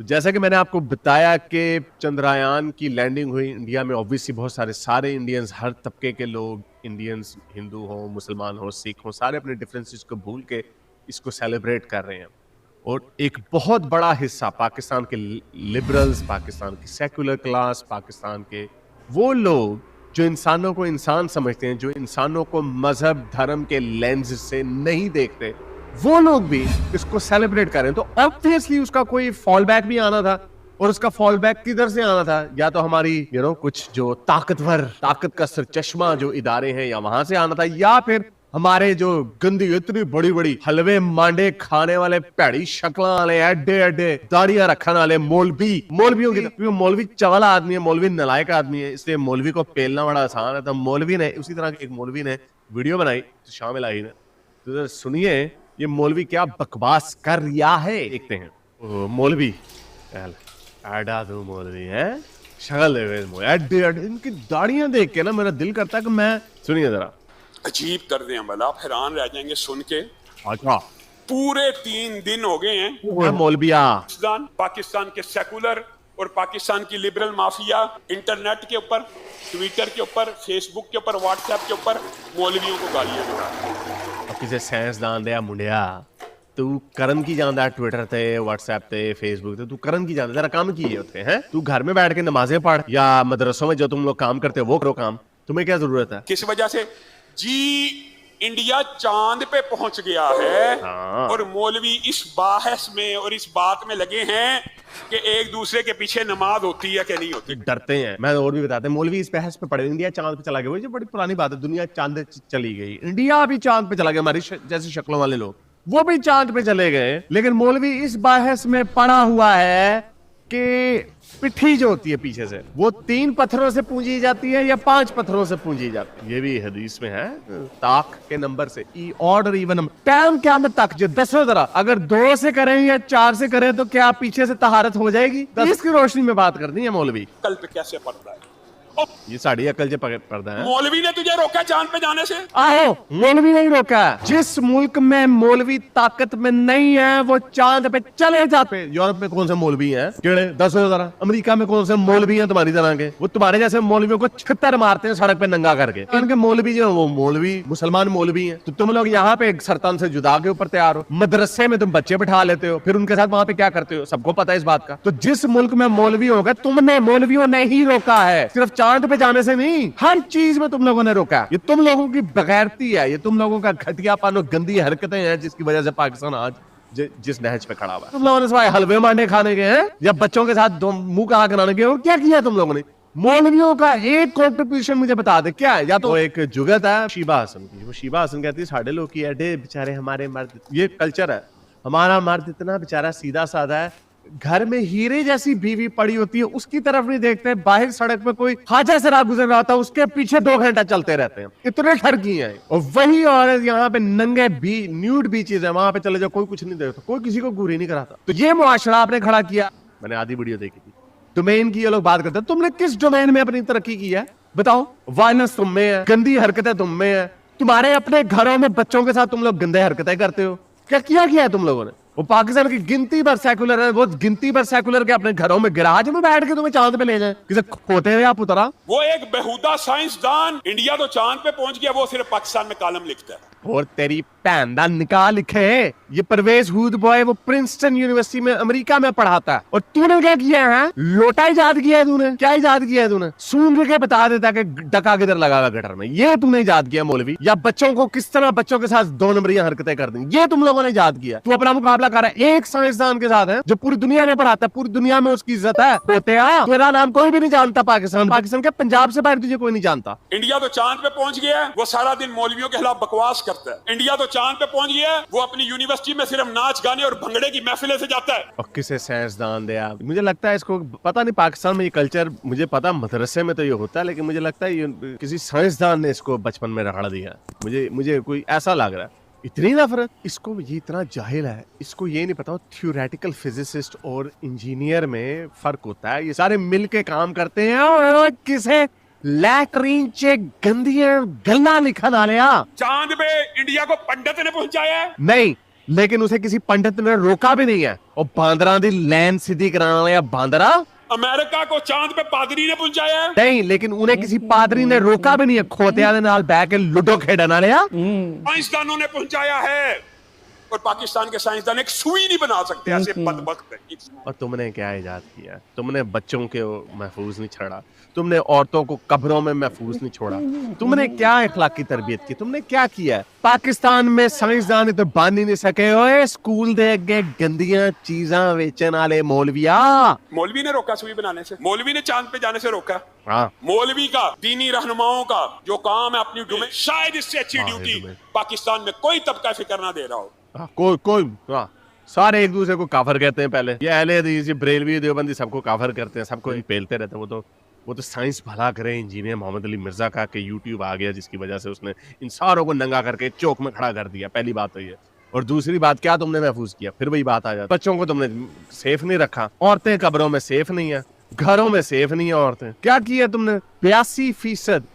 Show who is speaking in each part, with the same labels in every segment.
Speaker 1: तो जैसा कि मैंने आपको बताया कि चंद्रयान की लैंडिंग हुई इंडिया में, ऑब्वियसली बहुत सारे इंडियंस, हर तबके के लोग, इंडियंस हिंदू हो, मुसलमान हो, सिख हो, सारे अपने डिफरेंसेस को भूल के इसको सेलिब्रेट कर रहे हैं। और एक बहुत बड़ा हिस्सा पाकिस्तान के लिबरल्स, पाकिस्तान की सेकुलर क्लास, पाकिस्तान के वो लोग जो इंसानों को इंसान समझते हैं, जो इंसानों को मजहब धर्म के लेंस से नहीं देखते, वो लोग भी इसको सेलिब्रेट कर रहे हैं। तो ऑब्वियसली उसका कोई फॉल बैक भी आना था। और उसका फॉल बैक किधर से आना था? या तो हमारी कुछ जो ताकत का सरचश्मा जो इदारे हैं, या वहां से आना था, या फिर हमारे जो गंदी इतनी बड़ी बड़ी हलवे मांडे खाने वाले, भैड़ी शक्ल वाले, एडे एडे दाढ़ियां रखने वाले मौलवियों की। मौलवी चवला आदमी है, मौलवी नलायक आदमी है, इसलिए मौलवी को पेलना बड़ा आसान है। तो मौलवी ने, उसी तरह एक मौलवी ने वीडियो बनाई, शामिल आई ने, तो सुनिए ये मौलवी क्या बकवास कर रिया है। देखते हैं। मौलवी आडा दो मौलवी है, शक्ल एडे एडे, इनकी दाढ़ियां देख के ना मेरा दिल करता है कि मैं, सुनिए जरा,
Speaker 2: अजीब कर दे अमल, आप हैरान रह जाएंगे सुन के।
Speaker 1: अच्छा,
Speaker 2: पूरे 3 दिन हो गए हैं
Speaker 1: मौलविया
Speaker 2: पाकिस्तान के सेकुलर और पाकिस्तान की लिबरल माफिया इंटरनेट के ऊपर, ट्विटर के ऊपर, फेसबुक के ऊपर, व्हाट्सएप के ऊपर मौलवियों को गालियां दे रहा है।
Speaker 1: किसी साइंसदान दे मुंडिया, तू करन की जानदा ट्विटर ते, व्हाट्सएप ते, फेसबुक ते, तू करन की जानदा? तेरा काम की है उत्थे? हैं तू घर में बैठ के नमाजें पढ़, या मदरसों में जो तुम लोग काम करते हो वो करो काम। तुम्हें क्या जरूरत है?
Speaker 2: किस वजह से जी इंडिया चांद पे पहुंच गया है।
Speaker 1: हाँ।
Speaker 2: और मौलवी इस बाहस में और इस बात में लगे हैं कि एक दूसरे के पीछे नमाज होती है कि नहीं होती।
Speaker 1: डरते हैं। मैं और भी बताते हैं, मौलवी इस बहस पे पड़े, इंडिया चांद पे चला गया। वो जो बड़ी पुरानी बात है, दुनिया चांद चली गई, इंडिया भी चांद पे चला गया। हमारी जैसी शक्लों वाले लोग वो भी चांद पे चले गए। लेकिन मौलवी इस बहस में पड़ा हुआ है कि पिट्ठी जो होती है पीछे से, वो 3 पत्थरों से पूंजी जाती है या 5 पत्थरों से पूंजी जाती है। ये भी हदीस में है, ताक के नंबर से, ऑड और इवन नंबर। टाइम क्या में तक जो 10 जरा, अगर 2 से करें या 4 से करें तो क्या पीछे से तहारत हो जाएगी? 10 की रोशनी में बात करनी है मौलवी।
Speaker 2: कल पे कैसे पड़ता है?
Speaker 1: ये साड़ी अकल से पड़ता है।
Speaker 2: मौलवी ने तुझे रोका चांद पे जाने से?
Speaker 1: आहो, मौलवी नहीं रोका। जिस मुल्क में मौलवी ताकत में नहीं है वो चांद पे चले जाते। यूरोप में कौन से मौलवी हैं? केड़े 10 जरा। अमेरिका में कौन से मौलवी हैं तुम्हारी तरह के? वो तुम्हारे जैसे मौलवियों को छितर मारते हैं सड़क पे नंगा करके। इनके मौलवी जो वो मौलवी मुसलमान मौलवी हैं। तो तुम लोग यहाँ पे सरतान से जुदा के ऊपर तैयार हो, मदरसे में तुम बच्चे बिठा लेते हो, फिर उनके साथ वहां पे क्या करते हो? सबको पता है इस बात का। तो जिस मुल्क में मौलवी होगा, तुमने मौलवियों ने ही रोका है, सिर्फ चांद पे जाने से नहीं, हर चीज में तुम लोगों ने रोका। ये तुम लोगों की बगैरती है, ये तुम लोगों का घटियापन और गंदी हरकतें हैं जिसकी वजह से पाकिस्तान आज जिस नहज पे खड़ा हुआ है। तुम लोगों ने सिवाय हलवे मांडे खाने के हैं या बच्चों के साथ मुंह कहा कराने के, और क्या किया तुम लोगों ने? मौलवियों का एक कंट्रीब्यूशन मुझे बता दे क्या है? या तो एक जुगत है शीबा हसन की, वो शीबा हसन कहती है साढ़े लोग की अड्डे बेचारे हमारे मर्द, ये कल्चर है हमारा, मर्द इतना बेचारा सीधा साधा है, घर में हीरे जैसी बीवी पड़ी होती है उसकी तरफ नहीं देखते, बाहर सड़क पे कोई हाजा से राह गुजर रहा था उसके पीछे 2 घंटा चलते रहते हैं। इतने ठरकी हैं। और वही औरत यहाँ पे नंगे न्यूड बीचेस है, वहां पे चले जाओ, कोई कुछ नहीं देखता, कोई किसी को गुरी नहीं कराता। तो ये मुआशरा आपने खड़ा किया। मैंने आधी वीडियो देखी थी, डोमेन की ये लोग बात करते हैं। तुमने किस डोमेन में अपनी तरक्की की है बताओ? वायलेंस तुम में है, गंदी हरकतें तुम में है, तुम्हारे अपने घरों में बच्चों के साथ तुम लोग गंदे हरकतें करते हो। क्या किया है तुम लोगों ने? वो पाकिस्तान की गिनती भर सेकुलर है, वो गिनती भर सेकुलर के अपने घरों में गिराज में बैठ के तुम्हें चांद पे ले जाए, किसे खोते हुए आप उतरा।
Speaker 2: वो एक बेहुदा साइंसदान इंडिया तो चांद पे पहुंच गया, वो सिर्फ पाकिस्तान में कॉलम लिखता है।
Speaker 1: और तेरी भैन दा निकाह लिखे है ये परवेज हुद बॉय, वो प्रिंसटन यूनिवर्सिटी में अमेरिका में पढ़ाता है। और तूने क्या किया है? लोटा इजाद किया है तूने। क्या इजाद किया है तूने? सूंघ के बता देता कि डका किधर लगा हुआ गटर में, ये तूने इजाद किया मौलवी। या बच्चों को किस तरह बच्चों के साथ 2 नंबरी हरकतें कर दी, ये तुम लोगों ने इजाद किया। तू अपना मुकाबला कर रहा है एक साइंसदान के साथ है जो पूरी दुनिया में पढ़ाता है, पूरी दुनिया में उसकी इज्जत है। होते तेरा नाम कोई भी नहीं जानता पाकिस्तान के पंजाब से बाहर तुझे कोई नहीं जानता।
Speaker 2: इंडिया तो चांद पे पहुंच गया है, वो सारा दिन मौलवियों के खिलाफ बकवास करता है। इंडिया तो चांद पे पहुंच गया है, वो अपनी यूनिवर्सिटी में सिर्फ नाच गाने और भंगड़े की महफिलें से जाता है।
Speaker 1: और किसे साइंसदान दे आप? मुझे लगता है इसको पता नहीं, पाकिस्तान में ये कल्चर, मुझे पता मदरसे में तो ये होता है, लेकिन मुझे लगता है ये किसी साइंसदान ने इसको बचपन में रगड़ दिया। मुझे कोई ऐसा लग रहा है। इतनी नफरत, इसको ये इतना जाहिल है, इसको ये नहीं पता थ्योरेटिकल फिजिसिस्ट और इंजीनियर में फर्क होता है। ये सारे मिल के काम करते हैं और किसे लैटरीन चे गंदियां गल्ला लिखा डालिया।
Speaker 2: चांद पे इंडिया को पंडित ने पहुंचाया है?
Speaker 1: नहीं, लेकिन उसे किसी पंडित ने रोका भी नहीं है। और बांदरा दी लैन सीधी कराने वाला बांदरा
Speaker 2: अमेरिका को चांद पे पादरी ने पहुंचाया है।
Speaker 1: नहीं, लेकिन उन्हें किसी पादरी ने रोका भी नहीं है। खोतिया दे नाल बैठ के लूडो खेडन वाले
Speaker 2: साइंसदानों ने पहुंचाया है, और पाकिस्तान के साइंसदान एक सुई नहीं बना सकते ऐसे बदबख्त है।
Speaker 1: और तुमने क्या इजाद किया? तुमने बच्चों के महफूज नहीं छोड़ा, तुमने औरतों को कब्रों में महफूज नहीं छोड़ा, तुमने क्या इखलाकी तरबियत की, तुमने क्या किया? पाकिस्तान में साइंसदान तो बन ही नहीं सके। ओए स्कूल दे अगे गंदियां चीजां बेचन वाले मौलविया।
Speaker 2: मौलवी ने रोका सुई बनाने से, मौलवी ने चांद पे जाने से रोका।
Speaker 1: हाँ,
Speaker 2: मौलवी का, दीनी रहनुमाओं का जो काम है अपनी ड्यूटी, शायद इससे अच्छी ड्यूटी पाकिस्तान में कोई तबका फिक्र ना दे रहा हो।
Speaker 1: कोई सारे एक दूसरे को काफर कहते हैं। पहले ये अहले हदीस, बरेलवी, देवबंदी सबको काफर करते हैं, सबको पेलते रहते हैं। वो तो साइंस भला करे इंजीनियर मोहम्मद अली मिर्जा का कि यूट्यूब आ गया जिसकी वजह से उसने इन सारों को नंगा करके चौक में खड़ा कर दिया। पहली बात तो ये। और दूसरी बात, क्या तुमने महफूज किया? फिर वही बात आ जाती, बच्चों को तुमने सेफ नहीं रखा। औरतें कब्रों में सेफ नहीं है, घरों में सेफ नहीं है औरतें। क्या किया तुमने? 82%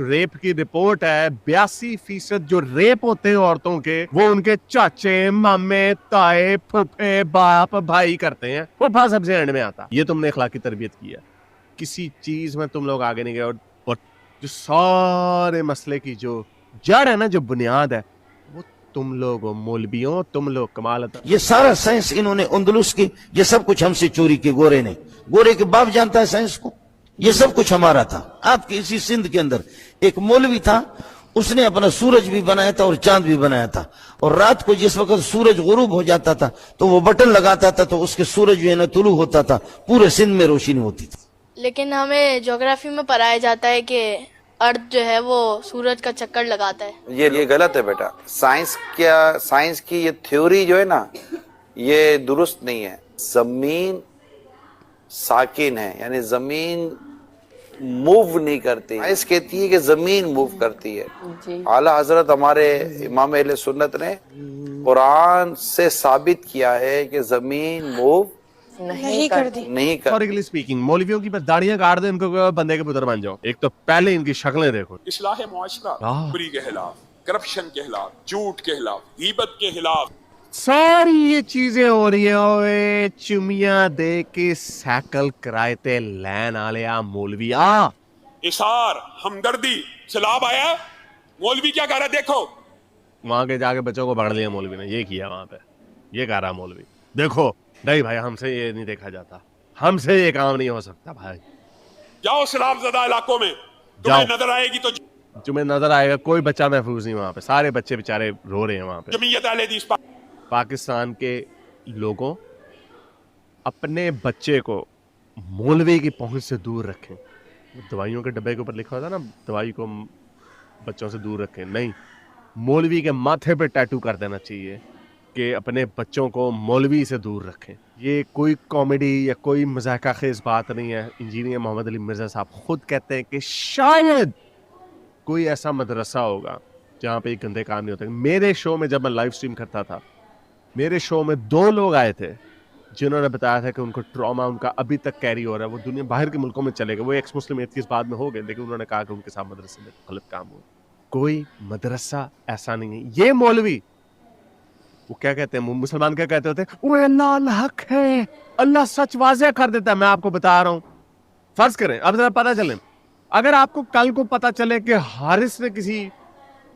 Speaker 1: रेप की रिपोर्ट है। 82% जो रेप होते हैं औरतों के, वो उनके चाचे, मामे, ताए, फूफे, बाप, भाई करते हैं। फूफा सबसे एंड में आता। ये तुमने इखलाकी तरबियत की है। किसी चीज में तुम लोग आगे नहीं गए। और जो सारे मसले की जो जड़ है ना, जो बुनियाद है, वो तुम लोग मौलवियों, तुम लोग कमाल।
Speaker 3: ये सारा साइंस इन्होंने अंदलुस की, ये सब कुछ हमसे चोरी की। गोरे ने, गोरे के बाप जानता है साइंस को। ये सब कुछ हमारा था। आपके इसी सिंध के अंदर एक मौलवी था, उसने अपना सूरज भी बनाया था और चांद भी बनाया था। और रात को जिस वक्त सूरज गुरूब हो जाता था तो वो बटन लगाता था, तो उसके सूरज जो है ना तुलू होता था, पूरे सिंध में रोशनी होती थी।
Speaker 4: लेकिन हमें ज्योग्राफी में पढ़ाया जाता है कि अर्थ जो है वो सूरज का चक्कर लगाता है।
Speaker 5: ये गलत है बेटा। साइंस की ये थ्योरी जो है ना, ये दुरुस्त नहीं है। जमीन साकिन है, यानी जमीन मूव नहीं करती। साइंस कहती है कि जमीन मूव करती है। आला हजरत हमारे इमाम अहले सुन्नत ने कुरान से साबित किया है कि जमीन मूव
Speaker 4: नहीं करती।
Speaker 5: नहीं कर।
Speaker 1: हिस्टोरिकली स्पीकिंग, मौलवियों की बस दाढ़ियां काट दे, इनको बंदे के पुत्र बन जाओ। एक तो पहले इनकी शक्लें देखो।
Speaker 2: इस्लाह मुआशरा, बुरी के खिलाफ, करप्शन के खिलाफ, झूठ के खिलाफ, गीबत के खिलाफ,
Speaker 1: सारी ये चीजें हो रही है। ओए चुमिया दे के साइकिल कराए लैन आलिया मौलविया।
Speaker 2: इशार, हमदर्दी से लाभ आया। मौलवी क्या कर रहा है देखो।
Speaker 1: वहां के जाके बच्चों को पकड़ लिया मौलवी ने, ये किया वहां पे, ये कह रहा मौलवी। देखो नहीं भाई, हमसे ये नहीं देखा जाता, हमसे ये काम नहीं हो सकता भाई।
Speaker 2: जाओ शराबज़दा इलाकों में, तुम्हें नजर आएगी तो
Speaker 1: तुम्हें नजर आएगा कोई बच्चा महफूज नहीं वहां पे। सारे बच्चे बेचारे रो रहे हैं वहां पे।
Speaker 2: जमीयत अहले हदीस
Speaker 1: पाकिस्तान के लोगों अपने बच्चे को मौलवी की पहुंच से दूर रखें। दवाइयों के डब्बे के ऊपर लिखा होता ना, दवाई को बच्चों से दूर रखें। नहीं, मौलवी के माथे पे टैटू कर देना चाहिए कि अपने बच्चों को मौलवी से दूर रखें। ये कोई कॉमेडी या कोई मजाका खेज बात नहीं है। इंजीनियर मोहम्मद अली मिर्जा साहब खुद कहते हैं कि शायद कोई ऐसा मदरसा होगा जहाँ पे गंदे काम नहीं होते। मेरे शो में जब मैं लाइव स्ट्रीम करता था, मेरे शो में 2 लोग आए थे जिन्होंने बताया था कि उनको ट्रॉमा उनका अभी तक कैरी हो रहा है। वो दुनिया बाहर के मुल्कों में चले गए, वो एक्स मुस्लिम एथियस्ट बाद में हो गए, लेकिन उन्होंने कहा कि उनके साथ मदरसे में गलत काम हुआ। कोई मदरसा ऐसा नहीं है। ये मौलवी वो क्या कहते हैं, मुसलमान क्या कहते होते हैं, वो अल्लाह हक है, अल्लाह सच वाज़ेह कर देता है। मैं आपको बता रहा हूँ, फर्ज करें अब जरा पता चले, अगर आपको कल को पता चले कि हारिस ने किसी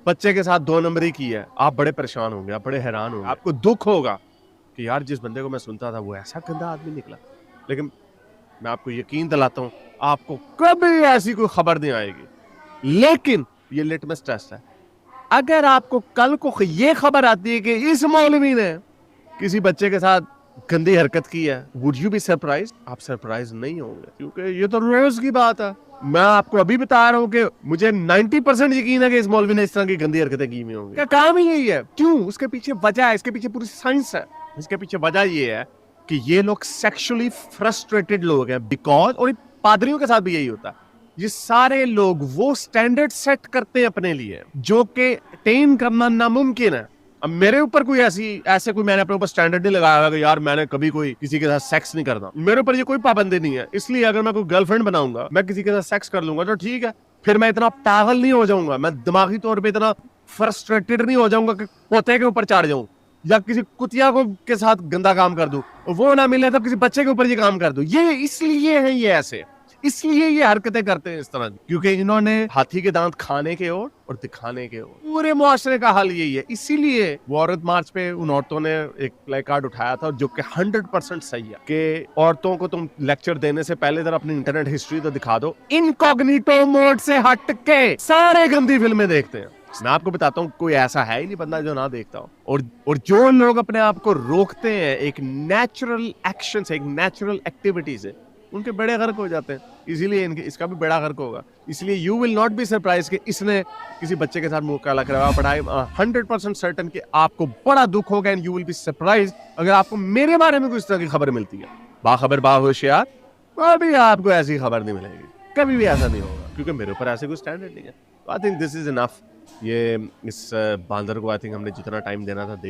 Speaker 1: बच्चे के साथ 2 नंबरी की है, आप बड़े परेशान होंगे, आप बड़े हैरान होंगे, आपको दुख होगा कि यार जिस बंदे को मैं सुनता था वो ऐसा गंदा आदमी निकला। लेकिन मैं आपको यकीन दिलाता हूँ, आपको कभी ऐसी कोई खबर नहीं आएगी। लेकिन ये लिटमस टेस्ट है। अगर आपको कल को ये खबर आती है कि इस मौलवी ने किसी बच्चे के साथ गंदी हरकत की है, वुड यू बी सरप्राइज? आप सरप्राइज नहीं होंगे, क्योंकि ये तो रोज की बात है। मैं आपको अभी बता रहा हूँ कि मुझे 90% यकीन है कि इस मौलवी ने इस तरह की गंदी हरकतें की हुई होंगी। क्या काम ही यही है। क्यों? उसके पीछे वजह है, इसके पीछे पूरी साइंस है। इसके पीछे वजह ये है कि ये लोग सेक्सुअली फ्रस्ट्रेटेड लोग हैं, बिकॉज, और पादरियों के साथ भी यही होता है, ये सारे लोग वो स्टैंडर्ड सेट करते हैं अपने लिए जो कि अटेन करना नामुमकिन है। अब मेरे ऊपर कोई ऐसे कोई मैंने अपने ऊपर स्टैंडर्ड नहीं लगाया कि यार मैंने कभी कोई किसी के साथ सेक्स नहीं करना। मेरे ऊपर ये कोई पाबंदी नहीं है। इसलिए अगर मैं कोई गर्लफ्रेंड बनाऊंगा, मैं किसी के साथ सेक्स कर लूंगा तो ठीक है, फिर मैं इतना पागल नहीं हो जाऊंगा, मैं दिमागी तौर पे इतना फ्रस्ट्रेटेड नहीं हो जाऊंगा कि पोते के ऊपर चढ़ जाऊं या किसी कुतिया को के साथ गंदा काम कर दूं, वो ना मिले तो किसी बच्चे के ऊपर ये काम कर दूं। ये इसलिए है ये ऐसे, इसलिए ये हरकतें करते हैं इस तरह की, क्योंकि इन्होंने हाथी के दांत खाने के और दिखाने के और पूरे मुआशरे का हाल यही है। इसीलिए वो औरत मार्च पे उन औरतों ने एक प्ले कार्ड उठाया था जो कि 100% सही है कि औरतों को तुम लेक्चर देने से पहले जरा अपनी इंटरनेट हिस्ट्री तो दिखा दो। इनकॉग्निटो मोड से हट के सारे गंदी फिल्में देखते हैं। मैं आपको बताता हूँ, कोई ऐसा है ही नहीं बंदा जो ना देखता हो। और जो लोग अपने आप को रोकते हैं एक नेचुरल एक्शन से, एक नेचुरल एक्टिविटी से, उनके बेड़े गर्क हो जाते हैं। इसीलिए इसका भी बेड़ा गर्क होगा। इसलिए you will not be surprise कि इसने किसी बच्चे के साथ मुंह काला करवा पड़ा है। 100% सर्टन कि आपको बड़ा दुख होगा and you will be surprise अगर आपको मेरे बारे में कुछ तरह की खबर मिलती है। बाखबर बाहोशियार, कभी आपको ऐसी खबर नहीं मिलेगी, कभी भी ऐसा नहीं होगा, क्योंकि मेरे ऊपर ऐसे कोई स्टैंडर्ड नहीं है। I think this is enough. ये इस बांदर को आई थिंक हमने जितना टाइम देना था दे